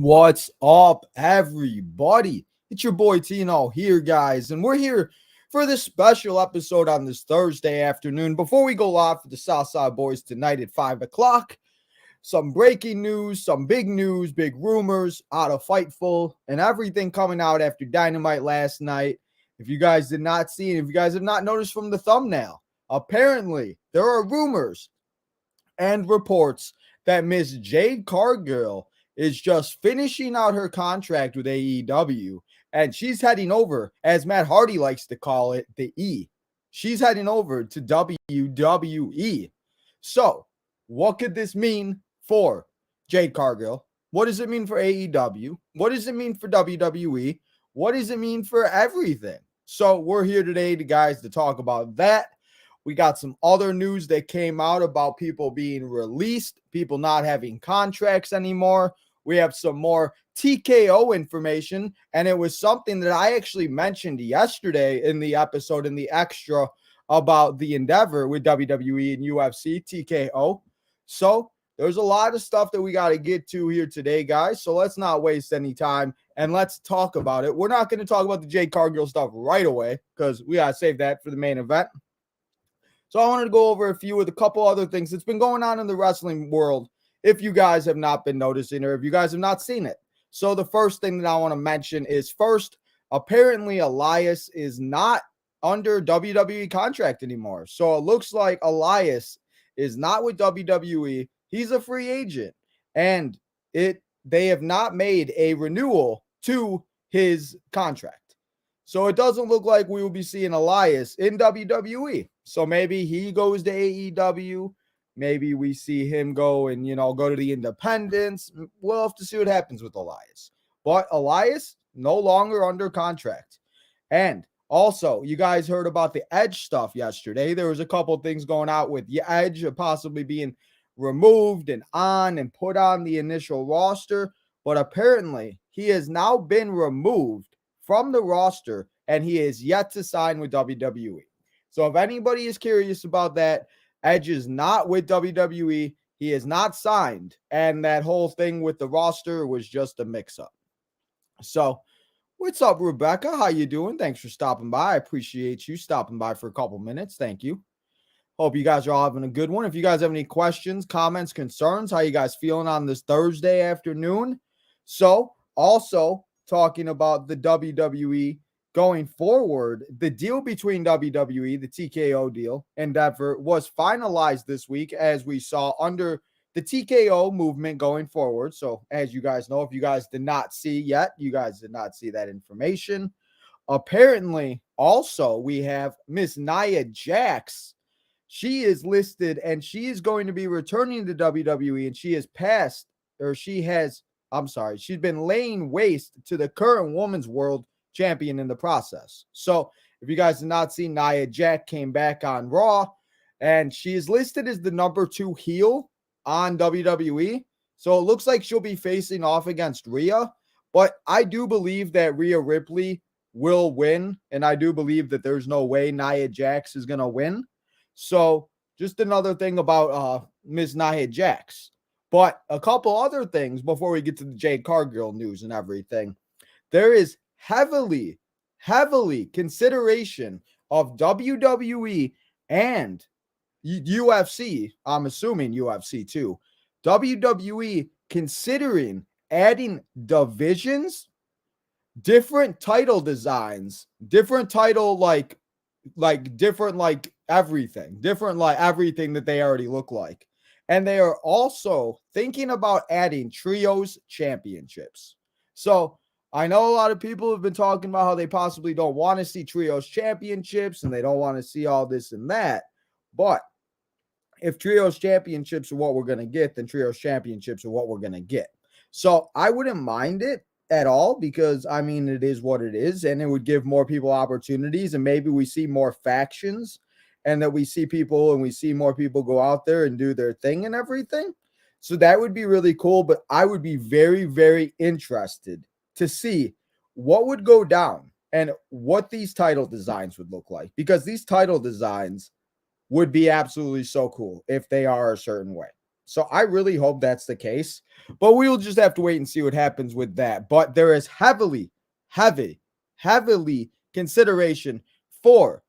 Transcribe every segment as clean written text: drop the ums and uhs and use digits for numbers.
What's up, everybody? It's your boy Tino here, guys, and we're here for this special episode on this Thursday afternoon. Before we go live for the Southside Boys tonight at 5 o'clock, some breaking news, some big news, big rumors out of Fightful, and everything coming out after Dynamite last night. If you guys did not see it, if you guys have not noticed from the thumbnail, apparently there are rumors and reports that Miss Jade Cargill is just finishing out her contract with AEW, and she's heading over, as Matt Hardy likes to call it, the E. She's heading over to WWE. So, what could this mean for Jade Cargill? What does it mean for AEW? What does it mean for WWE? What does it mean for everything? So, we're here today, guys, to talk about that. We got some other news that came out about people being released, people not having contracts anymore. We have some more TKO information, and it was something that I actually mentioned yesterday in the episode, in the extra, about the endeavor with WWE and UFC, TKO. So there's a lot of stuff that we got to get to here today, guys. So let's not waste any time, and let's talk about it. We're not going to talk about the Jade Cargill stuff right away because we got to save that for the main event. So I wanted to go over a couple other things that's been going on in the wrestling world, if you guys have not been noticing or if you guys have not seen it. So the first thing that I want to mention is, first, apparently Elias is not under WWE contract anymore. So it looks like Elias is not with WWE. He's a free agent, and they have not made a renewal to his contract. So it doesn't look like we will be seeing Elias in WWE. So maybe he goes to AEW. Maybe we see him go and, go to the independents. We'll have to see what happens with Elias. But Elias, no longer under contract. And also, you guys heard about the Edge stuff yesterday. There was a couple things going out with Edge possibly being removed and put on the initial roster. But apparently, he has now been removed from the roster, and he is yet to sign with WWE. So if anybody is curious about that, Edge is not with WWE. He is not signed, and that whole thing with the roster was just a mix-up. So what's up, Rebecca? How you doing? Thanks for stopping by. I appreciate you stopping by for a couple minutes. Thank you. Hope you guys are all having a good one. If you guys have any questions, comments, concerns, how you guys feeling on this Thursday afternoon? So also, talking about the WWE going forward, the deal between WWE, the TKO deal, Endeavor, was finalized this week, as we saw under the TKO movement going forward. So as you guys know, if you guys did not see yet, you guys did not see that information. Apparently, also, we have Miss Nia Jax. She is listed, and she is going to be returning to WWE, and she's been laying waste to the current Women's World Champion in the process. So if you guys did not see, Nia Jax came back on Raw, and she is listed as the number 2 heel on WWE. So it looks like she'll be facing off against Rhea, but I do believe that Rhea Ripley will win, and I do believe that there's no way Nia Jax is going to win. So just another thing about Ms. Nia Jax. But a couple other things before we get to the Jade Cargill news and everything. There is heavily consideration of WWE and UFC, I'm assuming UFC too, WWE considering adding divisions, different title designs, different title everything that they already look like. And they are also thinking about adding trios championships. So I know a lot of people have been talking about how they possibly don't want to see trios championships and they don't want to see all this and that. But if trios championships are what we're going to get, then trios championships are what we're going to get. So I wouldn't mind it at all because, it is what it is, and it would give more people opportunities, and maybe we see more factions, and that we see more people go out there and do their thing and everything. So that would be really cool, but I would be very, very interested to see what would go down and what these title designs would look like, because these title designs would be absolutely so cool if they are a certain way. So I really hope that's the case, but we will just have to wait and see what happens with that. But there is heavily consideration for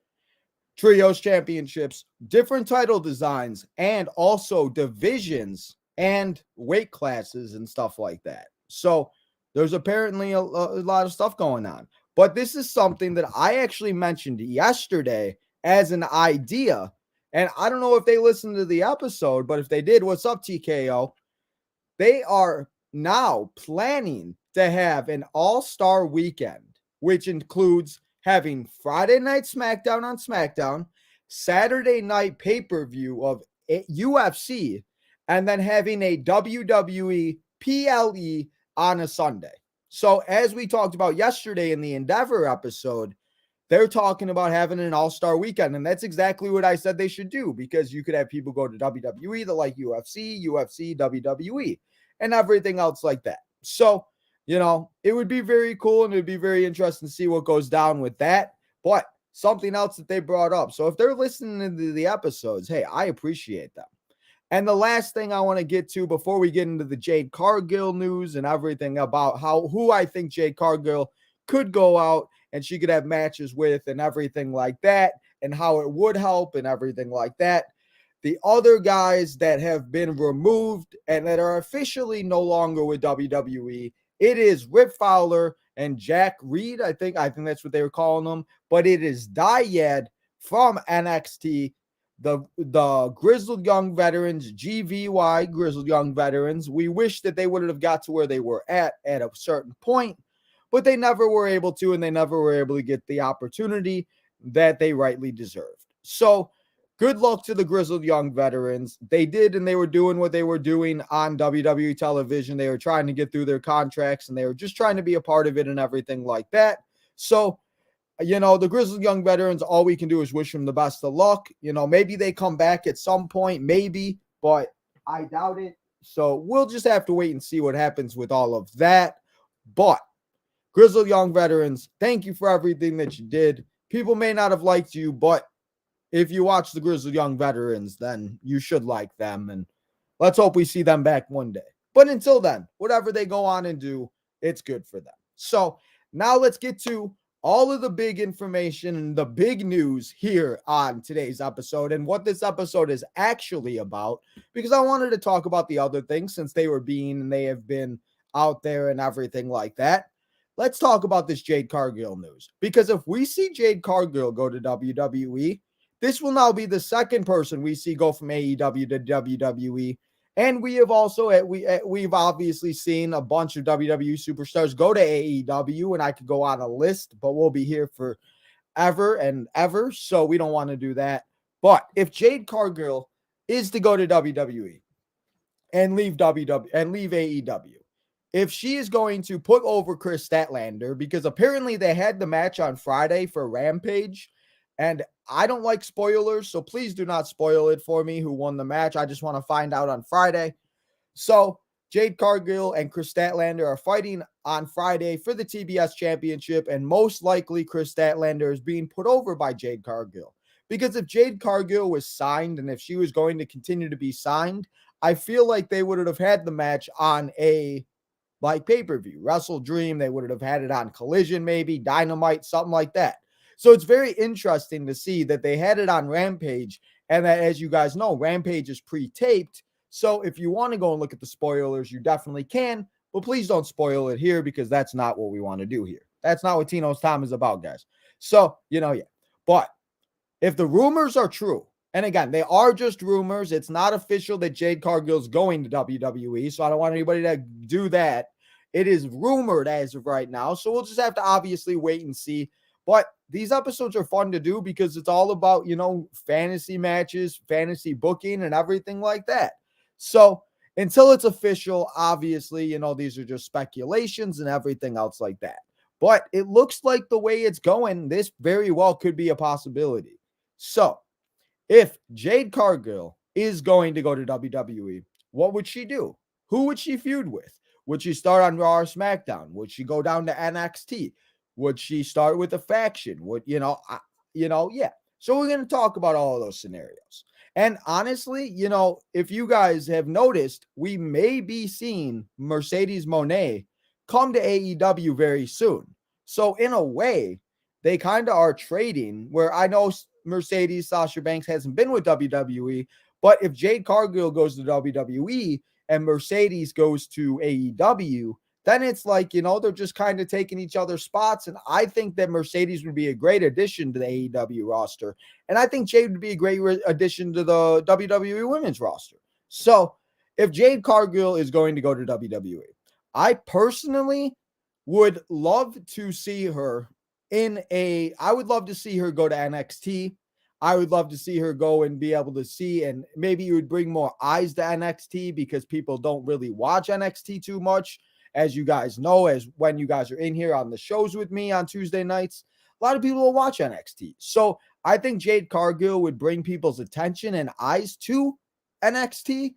trios championships, different title designs, and also divisions and weight classes and stuff like that. So there's apparently a lot of stuff going on. But this is something that I actually mentioned yesterday as an idea. And I don't know if they listened to the episode, but if they did, what's up, TKO? They are now planning to have an all-star weekend, which includes having Friday night SmackDown on SmackDown, Saturday night pay-per-view of UFC, and then having a WWE PLE on a Sunday. So as we talked about yesterday in the Endeavor episode, they're talking about having an all-star weekend, and that's exactly what I said they should do, because you could have people go to WWE that like UFC, WWE, and everything else like that. So, it would be very cool, and it would be very interesting to see what goes down with that. But something else that they brought up. So if they're listening to the episodes, hey, I appreciate them. And the last thing I want to get to before we get into the Jade Cargill news and everything about who I think Jade Cargill could go out and she could have matches with and everything like that, and how it would help and everything like that. The other guys that have been removed and that are officially no longer with WWE, it is Rip Fowler and Jack Reed. I think that's what they were calling them, but it is Dyad from NXT. The Grizzled Young Veterans, GVY Grizzled Young Veterans. We wish that they would have got to where they were at a certain point, but they never were able to, and they never were able to get the opportunity that they rightly deserved. So good luck to the Grizzled Young Veterans. They did, and they were doing what they were doing on WWE television. They were trying to get through their contracts, and they were just trying to be a part of it and everything like that. So, the Grizzled Young Veterans, all we can do is wish them the best of luck. Maybe they come back at some point, maybe, but I doubt it. So we'll just have to wait and see what happens with all of that. But Grizzled Young Veterans, thank you for everything that you did. People may not have liked you, but if you watch the Grizzled Young Veterans, then you should like them. And let's hope we see them back one day. But until then, whatever they go on and do, it's good for them. So now let's get to all of the big information and the big news here on today's episode, and what this episode is actually about, because I wanted to talk about the other things since they have been out there and everything like that. Let's talk about this Jade Cargill news, because if we see Jade Cargill go to WWE, this will now be the second person we see go from AEW to WWE. And we have also, we've obviously seen a bunch of WWE superstars go to AEW, and I could go on a list, but we'll be here for ever and ever, so we don't want to do that. But if Jade Cargill is to go to WWE and leave AEW, if she is going to put over Chris Statlander, because apparently they had the match on Friday for Rampage, and I don't like spoilers, so please do not spoil it for me who won the match. I just want to find out on Friday. So Jade Cargill and Chris Statlander are fighting on Friday for the TBS Championship, and most likely Chris Statlander is being put over by Jade Cargill. Because if Jade Cargill was signed, and if she was going to continue to be signed, I feel like they would have had the match on a pay-per-view. Wrestle Dream, they would have had it on Collision, maybe Dynamite, something like that. So it's very interesting to see that they had it on Rampage, and that, as you guys know, Rampage is pre-taped. So if you want to go and look at the spoilers, you definitely can, but please don't spoil it here, because that's not what we want to do here. That's not what Tino's Time is about, guys. So, yeah. But if the rumors are true, and again, they are just rumors, it's not official that Jade Cargill is going to WWE, so I don't want anybody to do that. It is rumored as of right now, so we'll just have to obviously wait and see. But these episodes are fun to do because it's all about, fantasy matches, fantasy booking, and everything like that. So until it's official, obviously, these are just speculations and everything else like that. But it looks like the way it's going, this very well could be a possibility. So if Jade Cargill is going to go to WWE, what would she do? Who would she feud with? Would she start on Raw or SmackDown? Would she go down to NXT? Would she start with a faction? Yeah. So we're going to talk about all of those scenarios. And honestly, if you guys have noticed, we may be seeing Mercedes Moné come to AEW very soon. So in a way, they kind of are trading, where I know Mercedes Sasha Banks hasn't been with WWE, but if Jade Cargill goes to WWE and Mercedes goes to AEW, then it's like, they're just kind of taking each other's spots. And I think that Mercedes would be a great addition to the AEW roster. And I think Jade would be a great addition to the WWE women's roster. So if Jade Cargill is going to go to WWE, I personally would love to see her I would love to see her go to NXT. I would love to see her go and be able to see, and maybe you would bring more eyes to NXT because people don't really watch NXT too much. As you guys know, as when you guys are in here on the shows with me on Tuesday nights, a lot of people will watch NXT. So I think Jade Cargill would bring people's attention and eyes to NXT.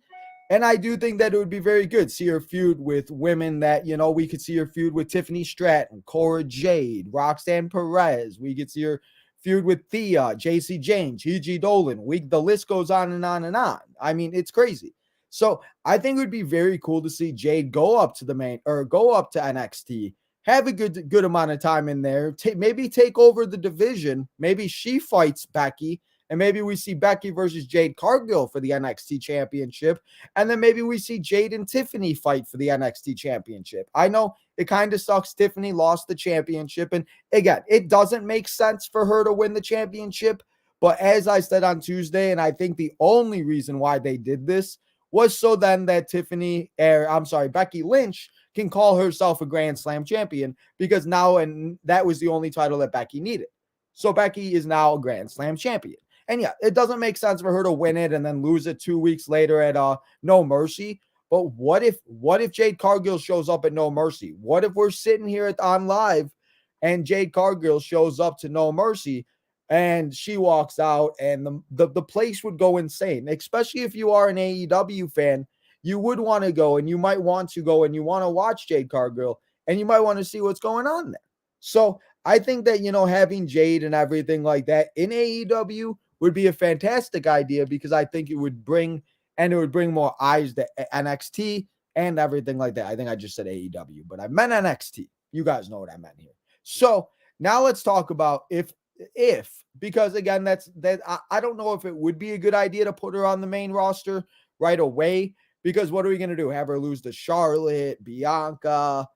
And I do think that it would be very good. See her feud with women that, we could see her feud with Tiffany Stratton, Cora Jade, Roxanne Perez. We could see her feud with Thea, JC James, Gigi Dolan. The list goes on and on and on. I mean, it's crazy. So I think it would be very cool to see Jade go up to go up to NXT, have a good amount of time in there, maybe take over the division. Maybe she fights Becky, and maybe we see Becky versus Jade Cargill for the NXT championship. And then maybe we see Jade and Tiffany fight for the NXT championship. I know it kind of sucks. Tiffany lost the championship. And again, it doesn't make sense for her to win the championship. But as I said on Tuesday, and I think the only reason why they did this was so then that Becky Lynch can call herself a Grand Slam champion, because now, and that was the only title that Becky needed. So Becky is now a Grand Slam champion. And yeah, it doesn't make sense for her to win it and then lose it 2 weeks later at No Mercy. But what if Jade Cargill shows up at No Mercy? What if we're sitting here on live and Jade Cargill shows up to No Mercy and she walks out, and the place would go insane, especially if you are an AEW fan. You would want to go, and you might want to go, and you want to watch Jade Cargill, and you might want to see what's going on there. So I think that, having Jade and everything like that in AEW would be a fantastic idea, because I think it would bring more eyes to NXT and everything like that. I think I just said AEW, but I meant NXT. You guys know what I meant here. So now let's talk about if, because again, I don't know if it would be a good idea to put her on the main roster right away, because what are we going to do? Have her lose to Charlotte, Bianca,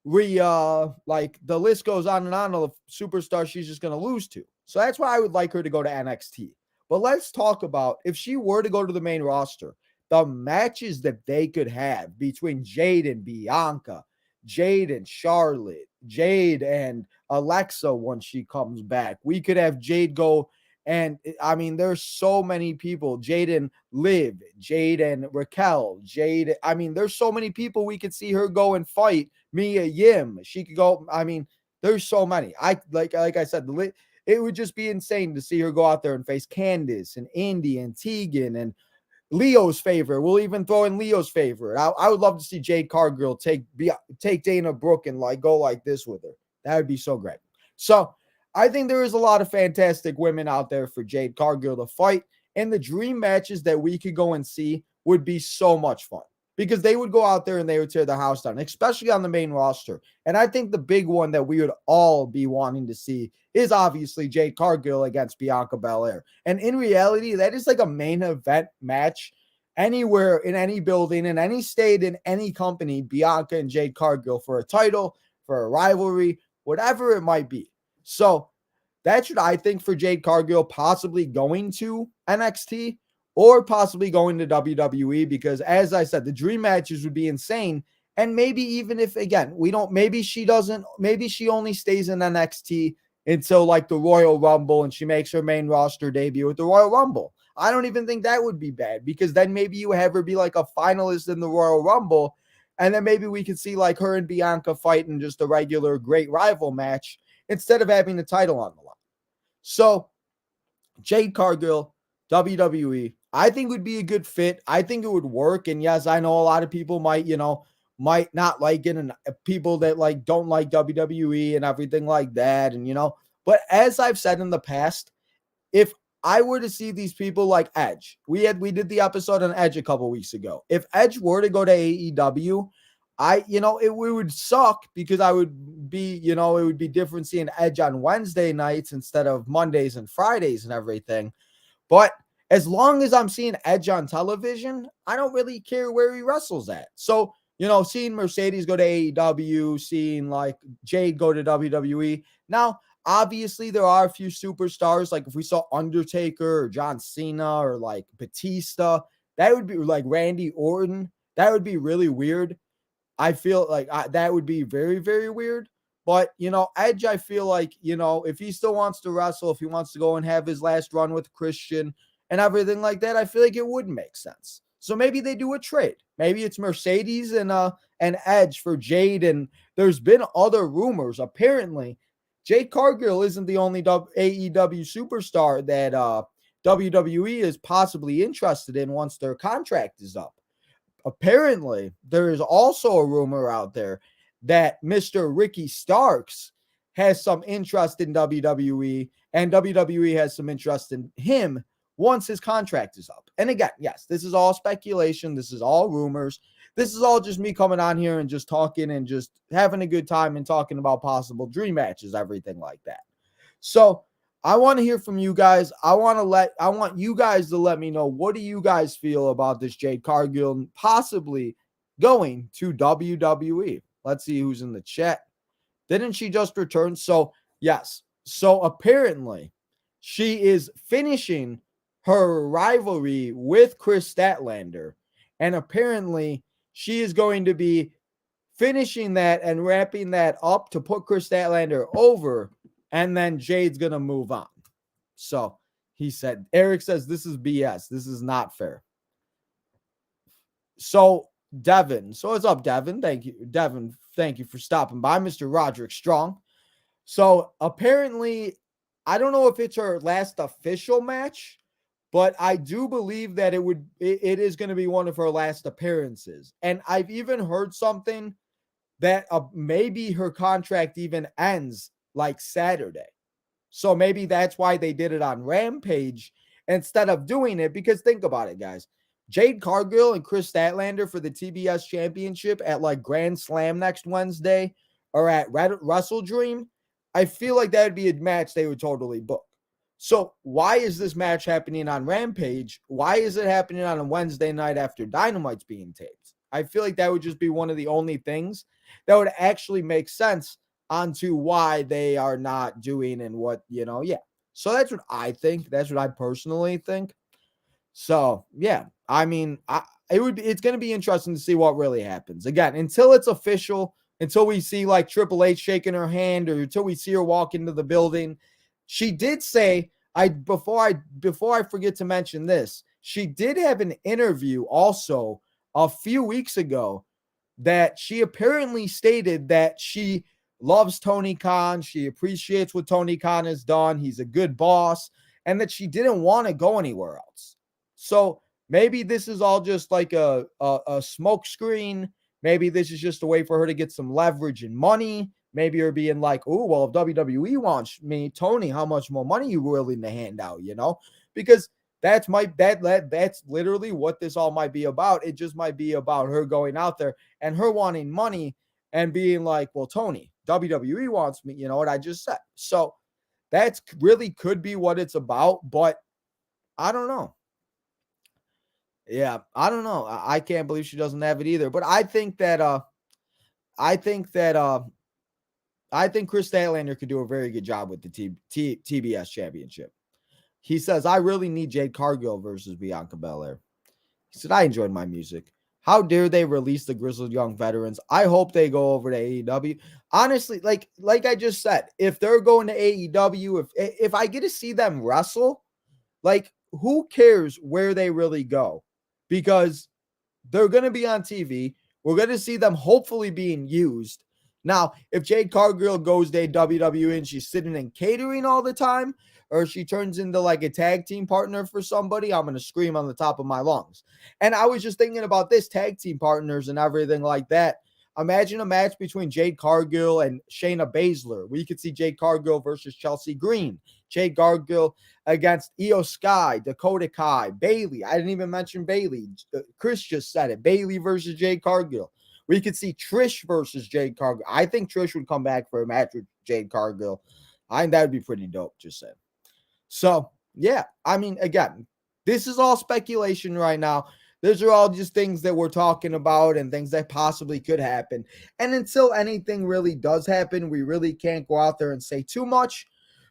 Rhea? Like, the list goes on and on of superstars she's just going to lose to. So that's why I would like her to go to NXT. But let's talk about, if she were to go to the main roster, the matches that they could have between Jade and Bianca, Jade and Charlotte, Jade and Alexa once she comes back. We could have Jade go, and I mean, there's so many people. Jade and Liv, Jade and Raquel, Jade. I mean, there's so many people we could see her go and fight. Mia Yim, she could go. I mean, there's so many. Like I said, it would just be insane to see her go out there and face Candice and Indy and Tegan and Leo's favorite. We'll even throw in Leo's favorite. I would love to see Jade Cargill take Dana Brooke and go like this with her. That would be so great. So I think there is a lot of fantastic women out there for Jade Cargill to fight. And the dream matches that we could go and see would be so much fun, because they would go out there and they would tear the house down, especially on the main roster. And I think the big one that we would all be wanting to see is obviously Jade Cargill against Bianca Belair. And in reality, that is like a main event match anywhere, in any building, in any state, in any company. Bianca and Jade Cargill for a title, for a rivalry, whatever it might be. So that's what I think for Jade Cargill, possibly going to NXT or possibly going to WWE, because as I said, the dream matches would be insane. And maybe even if, again, maybe she only stays in NXT until like the Royal Rumble, and she makes her main roster debut at the Royal Rumble. I don't even think that would be bad, because then maybe you have her be like a finalist in the Royal Rumble, and then maybe we could see like her and Bianca fight in just a regular great rival match instead of having the title on the line. So Jade Cargill, WWE, I think would be a good fit. I think it would work. And yes, I know a lot of people might not like it, and people that don't like WWE and everything like that. And, but as I've said in the past, if I were to see these people like Edge, we did the episode on Edge a couple weeks ago. If Edge were to go to AEW, it would suck because I would be, it would be different seeing Edge on Wednesday nights instead of Mondays and Fridays and everything. But as long as I'm seeing Edge on television, I don't really care where he wrestles at. So, seeing Mercedes go to AEW, seeing like Jade go to WWE. Now, obviously, there are a few superstars. Like if we saw Undertaker or John Cena or like Batista, that would be like Randy Orton. That would be really weird. I feel like that would be very, very weird. But, Edge, I feel like, if he still wants to wrestle, if he wants to go and have his last run with Christian and everything like that, I feel like it would make sense. So maybe they do a trade. Maybe it's Mercedes and Edge for Jade. And there's been other rumors. Apparently, Jade Cargill isn't the only AEW superstar that WWE is possibly interested in once their contract is up. Apparently, there is also a rumor out there that Mr. Ricky Starks has some interest in WWE and WWE has some interest in him once his contract is up. And again, yes, this is all speculation. This is all rumors. This is all just me coming on here and just talking and just having a good time and talking about possible dream matches, everything like that. So I want to hear from you guys. I want you guys to let me know, what do you guys feel about this Jade Cargill possibly going to WWE? Let's see who's in the chat. Didn't she just return? So, yes. So apparently she is finishing her rivalry with Chris Statlander. And apparently she is going to be finishing that and wrapping that up to put Chris Statlander over. And then Jade's going to move on. So he said, Eric says, this is BS. This is not fair. So Devin. So what's up, Devin? Thank you. Devin, thank you for stopping by. Mr. Roderick Strong. So apparently, I don't know if it's her last official match, but I do believe that it is going to be one of her last appearances. And I've even heard something that maybe her contract even ends like Saturday. So maybe that's why they did it on Rampage instead of doing it. Because think about it, guys. Jade Cargill and Chris Statlander for the TBS Championship at like Grand Slam next Wednesday or at Wrestle Dream, I feel like that would be a match they would totally book. So why is this match happening on Rampage? Why is it happening on a Wednesday night after Dynamite's being taped? I feel like that would just be one of the only things that would actually make sense onto why they are not doing and what, yeah. So that's what I think. That's what I personally think. So, yeah, I mean, it's going to be interesting to see what really happens. Again, until it's official, until we see like Triple H shaking her hand or until we see her walk into the building. She did say, before I forget to mention this, she did have an interview also a few weeks ago that she apparently stated that she loves Tony Khan. She appreciates what Tony Khan has done. He's a good boss, and that she didn't want to go anywhere else. So maybe this is all just like a smoke screen. Maybe this is just a way for her to get some leverage and money. Maybe her being like, oh, well, if WWE wants me, Tony, how much more money you willing to hand out, Because that's literally what this all might be about. It just might be about her going out there and her wanting money and being like, well, Tony, WWE wants me, you know what I just said. So that's really could be what it's about, but I don't know. Yeah, I don't know. I can't believe she doesn't have it either. But I think Chris Statlander could do a very good job with the TBS Championship. He says, I really need Jade Cargill versus Bianca Belair. He said, I enjoyed my music. How dare they release the grizzled young veterans? I hope they go over to AEW. Honestly, like I just said, if they're going to AEW, if I get to see them wrestle, like, who cares where they really go? Because they're going to be on TV. We're going to see them hopefully being used. Now, if Jade Cargill goes to WWE and she's sitting and catering all the time, or she turns into like a tag team partner for somebody, I'm going to scream on the top of my lungs. And I was just thinking about this, tag team partners and everything like that. Imagine a match between Jade Cargill and Shayna Baszler. We could see Jade Cargill versus Chelsea Green. Jade Cargill against Io Sky, Dakota Kai, Bailey. I didn't even mention Bailey. Chris just said it. Bailey versus Jade Cargill. We could see Trish versus Jade Cargill. I think Trish would come back for a match with Jade Cargill. I think that would be pretty dope, just saying. So, yeah, I mean, again, this is all speculation right now. These are all just things that we're talking about and things that possibly could happen. And until anything really does happen, we really can't go out there and say too much,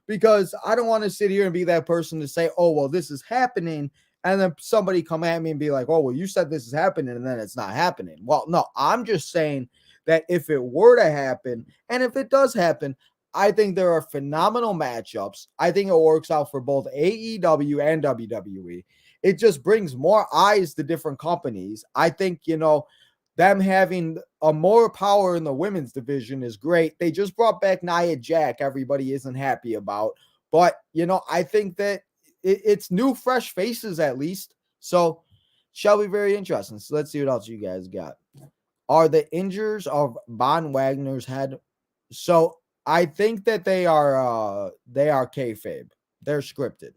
because I don't want to sit here and be that person to say, oh, well, this is happening. And then somebody come at me and be like, oh, well, you said this is happening and then it's not happening. Well, no, I'm just saying that if it were to happen, and if it does happen, I think there are phenomenal matchups. I think it works out for both AEW and WWE. It just brings more eyes to different companies. I think, them having a more power in the women's division is great. They just brought back Nia Jax. Everybody isn't happy about. But, I think that it's new, fresh faces at least. So, shall be very interesting. So, let's see what else you guys got. Are the injuries of Von Wagner's head? So, I think that they are kayfabe. They're scripted.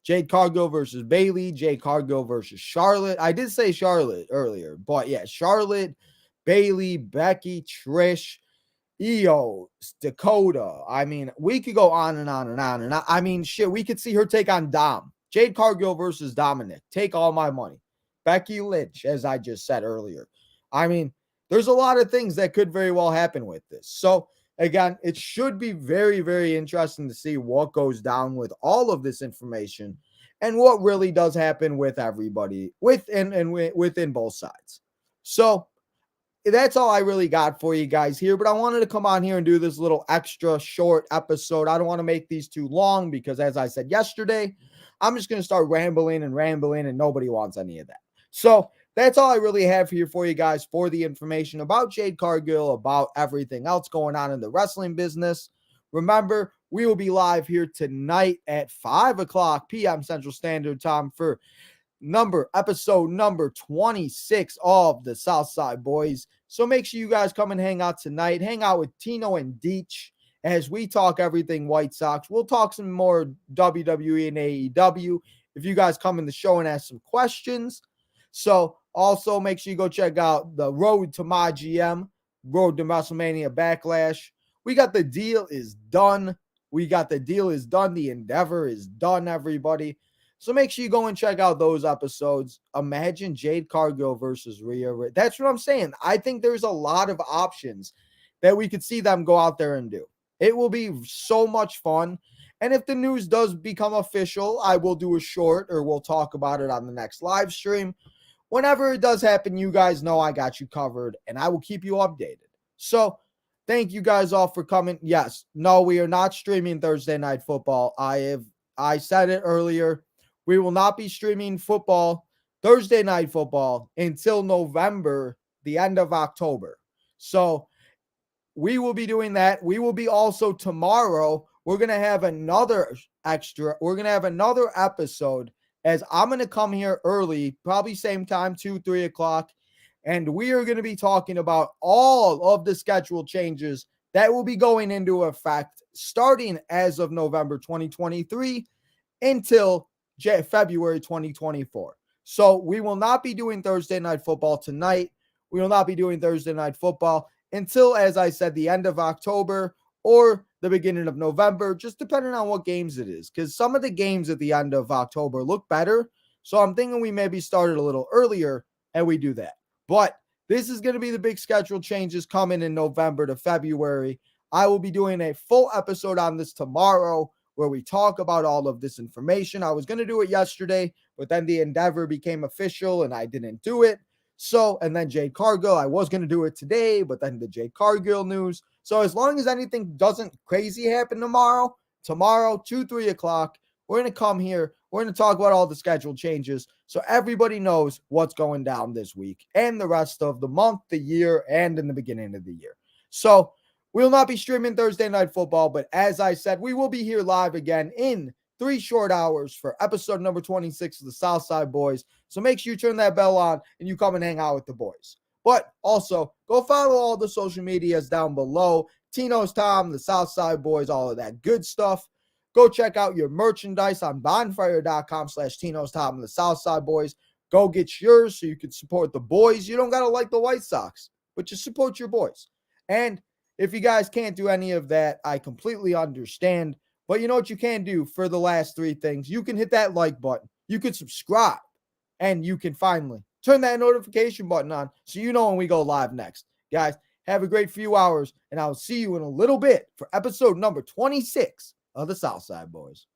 Jade Cargill versus Bailey, Jade Cargill versus Charlotte. I did say Charlotte earlier, but yeah, Charlotte, Bailey, Becky, Trish, Io, Dakota. I mean, we could go on and on and on. And I mean, shit, we could see her take on Dom. Jade Cargill versus Dominic. Take all my money. Becky Lynch, as I just said earlier. I mean, there's a lot of things that could very well happen with this. So, again, it should be very, very interesting to see what goes down with all of this information and what really does happen with everybody within both sides. So that's all I really got for you guys here, but I wanted to come on here and do this little extra short episode. I don't want to make these too long because, as I said yesterday, I'm just going to start rambling and nobody wants any of that. So that's all I really have here for you guys for the information about Jade Cargill, about everything else going on in the wrestling business. Remember, we will be live here tonight at 5 o'clock p.m. Central Standard Time for episode number 26 of the Southside Boys. So make sure you guys come and hang out tonight. Hang out with Tino and Deech as we talk everything White Sox. We'll talk some more WWE and AEW if you guys come in the show and ask some questions. So also make sure you go check out the Road to My GM, Road to WrestleMania Backlash. We got The Deal is Done. The Endeavor is done, everybody. So make sure you go and check out those episodes. Imagine Jade Cargill versus Rhea. That's what I'm saying. I think there's a lot of options that we could see them go out there and do. It will be so much fun. And if the news does become official, I will do a short, or we'll talk about it on the next live stream. Whenever it does happen, you guys know I got you covered, and I will keep you updated. So thank you guys all for coming. Yes, no, we are not streaming Thursday Night Football. I said it earlier. We will not be streaming Thursday Night Football, until November, the end of October. So we will be doing that. We will be also tomorrow. We're going to have another episode, as I'm going to come here early, probably same time, 2-3 o'clock. And we are going to be talking about all of the schedule changes that will be going into effect starting as of November 2023 until February 2024. So we will not be doing Thursday Night Football tonight. We will not be doing Thursday Night Football until, as I said, the end of October or the beginning of November, just depending on what games it is. Because some of the games at the end of October look better. So I'm thinking we maybe started a little earlier and we do that. But this is going to be the big schedule changes coming in November to February. I will be doing a full episode on this tomorrow, where we talk about all of this information. I was going to do it yesterday, but then the Endeavor became official and I didn't do it. So, and then Jade Cargill, I was going to do it today, but then the Jade Cargill news. So as long as anything doesn't crazy happen tomorrow, 2-3 o'clock, we're going to come here. We're going to talk about all the schedule changes so everybody knows what's going down this week and the rest of the month, the year, and in the beginning of the year. So we will not be streaming Thursday Night Football, but as I said, we will be here live again in 3 short hours for episode number 26 of the Southside Boys. So make sure you turn that bell on and you come and hang out with the boys. But also, go follow all the social medias down below. Tino's Tom, the Southside Boys, all of that good stuff. Go check out your merchandise on bonfire.com/Tino's Top and the Southside Boys. Go get yours so you can support the boys. You don't got to like the White Sox, but just support your boys. And if you guys can't do any of that, I completely understand. But you know what you can do for the last three things? You can hit that like button. You can subscribe. And you can finally turn that notification button on so you know when we go live next. Guys, have a great few hours, and I'll see you in a little bit for episode number 26 of the Southside Boys.